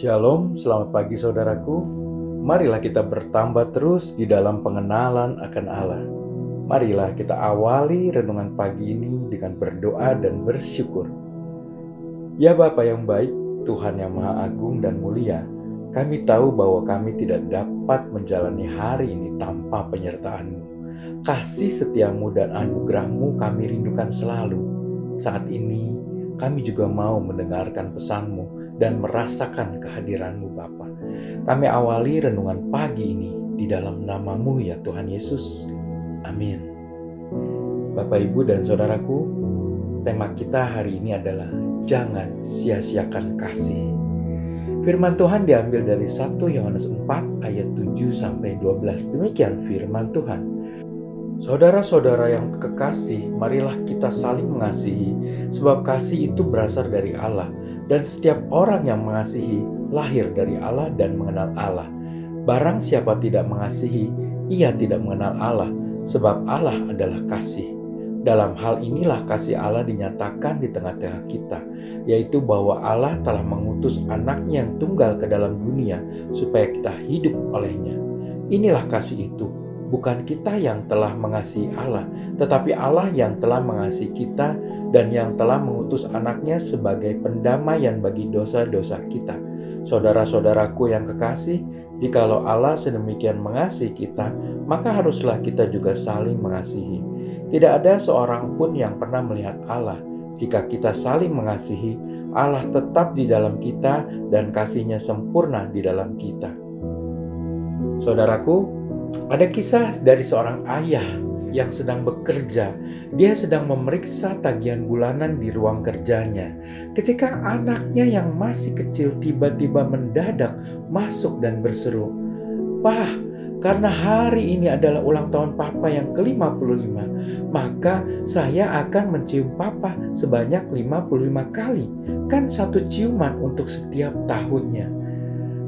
Shalom, selamat pagi saudaraku. Marilah kita bertambah terus di dalam pengenalan akan Allah. Marilah kita awali renungan pagi ini dengan berdoa dan bersyukur. Ya Bapa yang baik, Tuhan yang Maha Agung dan mulia, kami tahu bahwa kami tidak dapat menjalani hari ini tanpa penyertaan-Mu. Kasih setiamu dan anugerah-Mu kami rindukan selalu. Saat ini kami juga mau mendengarkan pesan-Mu dan merasakan kehadiran-Mu Bapa. Kami awali renungan pagi ini di dalam nama-Mu ya Tuhan Yesus. Amin. Bapak, Ibu, dan Saudaraku, tema kita hari ini adalah jangan sia-siakan kasih. Firman Tuhan diambil dari 1 Yohanes 4 ayat 7-12. Demikian firman Tuhan. Saudara-saudara yang kekasih, marilah kita saling mengasihi, sebab kasih itu berasal dari Allah, dan setiap orang yang mengasihi lahir dari Allah dan mengenal Allah. Barang siapa tidak mengasihi, ia tidak mengenal Allah, sebab Allah adalah kasih. Dalam hal inilah kasih Allah dinyatakan di tengah-tengah kita, yaitu bahwa Allah telah mengutus anaknya yang tunggal ke dalam dunia, supaya kita hidup olehnya. Inilah kasih itu. Bukan kita yang telah mengasihi Allah, tetapi Allah yang telah mengasihi kita dan yang telah mengutus anaknya sebagai pendamaian bagi dosa-dosa kita. Saudara-saudaraku yang kekasih, jikalau Allah sedemikian mengasihi kita, maka haruslah kita juga saling mengasihi. Tidak ada seorang pun yang pernah melihat Allah. Jika kita saling mengasihi, Allah tetap di dalam kita dan kasih-Nya sempurna di dalam kita. Saudaraku, ada kisah dari seorang ayah yang sedang bekerja. Dia sedang memeriksa tagihan bulanan di ruang kerjanya. Ketika anaknya yang masih kecil tiba-tiba mendadak masuk dan berseru, "Pak, karena hari ini adalah ulang tahun Papa yang ke-55, maka saya akan mencium Papa sebanyak 55 kali. Kan satu ciuman untuk setiap tahunnya."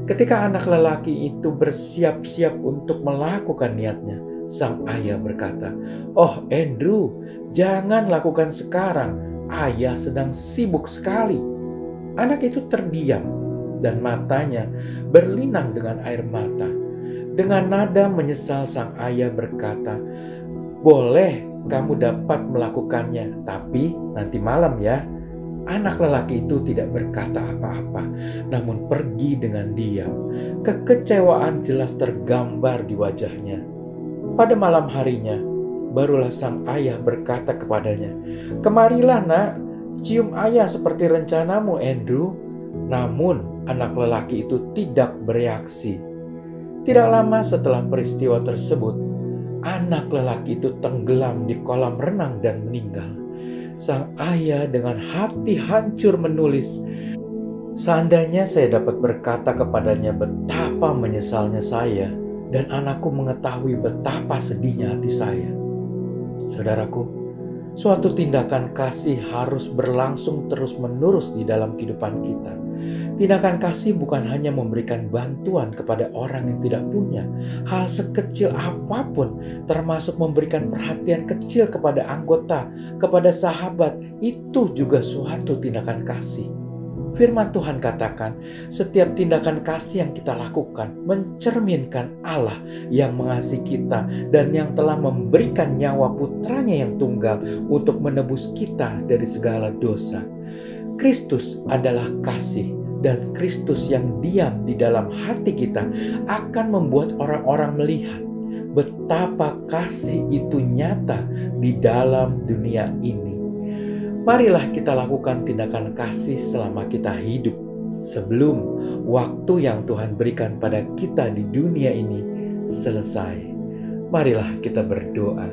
Ketika anak lelaki itu bersiap-siap untuk melakukan niatnya, sang ayah berkata, "Oh Andrew, jangan lakukan sekarang. Ayah sedang sibuk sekali." Anak itu terdiam dan matanya berlinang dengan air mata. Dengan nada menyesal sang ayah berkata, "Boleh kamu dapat melakukannya, tapi nanti malam ya." Anak lelaki itu tidak berkata apa-apa, namun pergi dengan diam. Kekecewaan jelas tergambar di wajahnya. Pada malam harinya, barulah sang ayah berkata kepadanya, "Kemarilah nak, cium ayah seperti rencanamu Andrew." Namun anak lelaki itu tidak bereaksi. Tidak lama setelah peristiwa tersebut, anak lelaki itu tenggelam di kolam renang dan meninggal. Sang ayah dengan hati hancur menulis, "Seandainya saya dapat berkata kepadanya betapa menyesalnya saya, dan anakku mengetahui betapa sedihnya hati saya." Saudaraku, suatu tindakan kasih harus berlangsung terus-menerus di dalam kehidupan kita. Tindakan kasih bukan hanya memberikan bantuan kepada orang yang tidak punya. Hal sekecil apapun, termasuk memberikan perhatian kecil kepada anggota, kepada sahabat, itu juga suatu tindakan kasih. Firman Tuhan katakan, setiap tindakan kasih yang kita lakukan mencerminkan Allah yang mengasihi kita dan yang telah memberikan nyawa putranya yang tunggal untuk menebus kita dari segala dosa. Kristus adalah kasih, dan Kristus yang diam di dalam hati kita akan membuat orang-orang melihat betapa kasih itu nyata di dalam dunia ini. Marilah kita lakukan tindakan kasih selama kita hidup, sebelum waktu yang Tuhan berikan pada kita di dunia ini selesai. Marilah kita berdoa.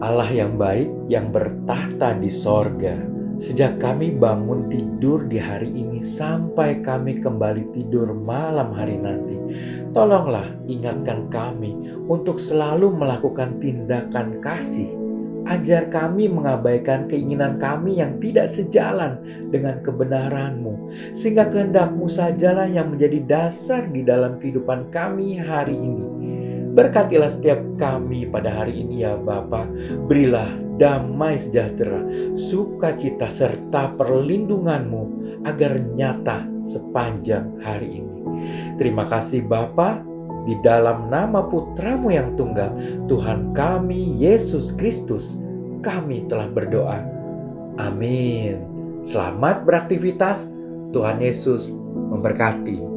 Allah yang baik, yang bertahta di sorga, sejak kami bangun tidur di hari ini sampai kami kembali tidur malam hari nanti, tolonglah ingatkan kami untuk selalu melakukan tindakan kasih. Ajar kami mengabaikan keinginan kami yang tidak sejalan dengan kebenaran-Mu, sehingga kehendak-Mu sajalah yang menjadi dasar di dalam kehidupan kami hari ini. Berkatilah setiap kami pada hari ini ya Bapa. Berilah damai sejahtera, sukacita serta perlindungan-Mu agar nyata sepanjang hari ini. Terima kasih Bapa, di dalam nama Putra-Mu yang tunggal, Tuhan kami Yesus Kristus, kami telah berdoa. Amin. Selamat beraktivitas. Tuhan Yesus memberkati.